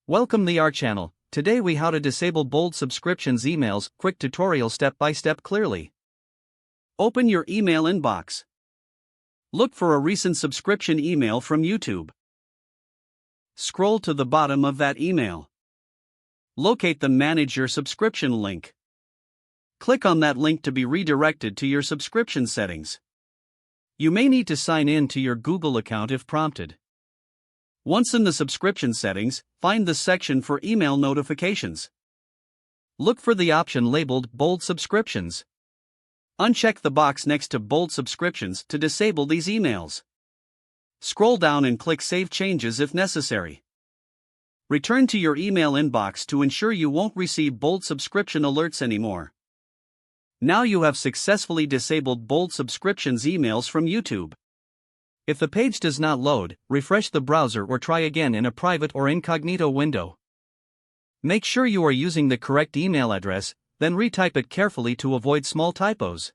Welcome to our channel. Today we how to disable bold subscriptions emails, quick tutorial step by step clearly. Open your email inbox. Look for a recent subscription email from YouTube. Scroll to the bottom of that email. Locate the Manage Your Subscription link. Click on that link to be redirected to your subscription settings. You may need to sign in to your Google account if prompted. Once in the subscription settings, find the section for email notifications. Look for the option labeled Bold Subscriptions. Uncheck the box next to Bold Subscriptions to disable these emails. Scroll down and click Save Changes if necessary. Return to your email inbox to ensure you won't receive bold subscription alerts anymore. Now you have successfully disabled bold subscriptions emails from YouTube. If the page does not load, refresh the browser or try again in a private or incognito window. Make sure you are using the correct email address, then retype it carefully to avoid small typos.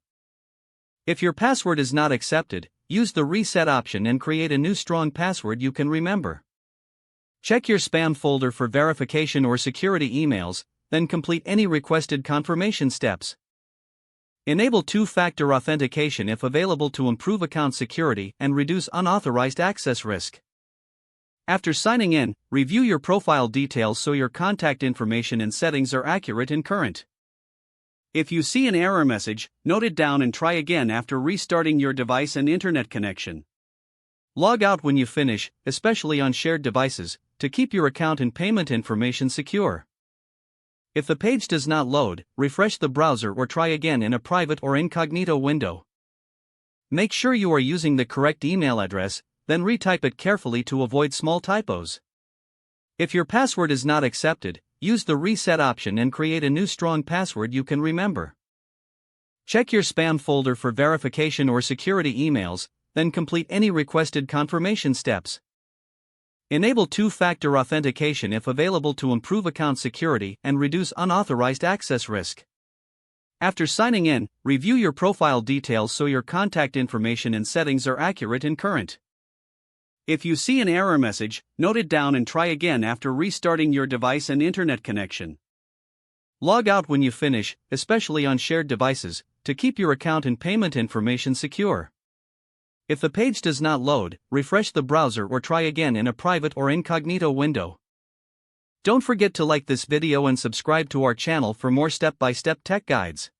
If your password is not accepted, use the reset option and create a new strong password you can remember. Check your spam folder for verification or security emails, then complete any requested confirmation steps. Enable two-factor authentication if available to improve account security and reduce unauthorized access risk. After signing in, review your profile details so your contact information and settings are accurate and current. If you see an error message, note it down and try again after restarting your device and internet connection. Log out when you finish, especially on shared devices, to keep your account and payment information secure. If the page does not load, refresh the browser or try again in a private or incognito window. Make sure you are using the correct email address, then retype it carefully to avoid small typos. If your password is not accepted, use the reset option and create a new strong password you can remember. Check your spam folder for verification or security emails, then complete any requested confirmation steps. Enable two-factor authentication if available to improve account security and reduce unauthorized access risk. After signing in, review your profile details so your contact information and settings are accurate and current. If you see an error message, note it down and try again after restarting your device and internet connection. Log out when you finish, especially on shared devices, to keep your account and payment information secure. If the page does not load, refresh the browser or try again in a private or incognito window. Don't forget to like this video and subscribe to our channel for more step-by-step tech guides.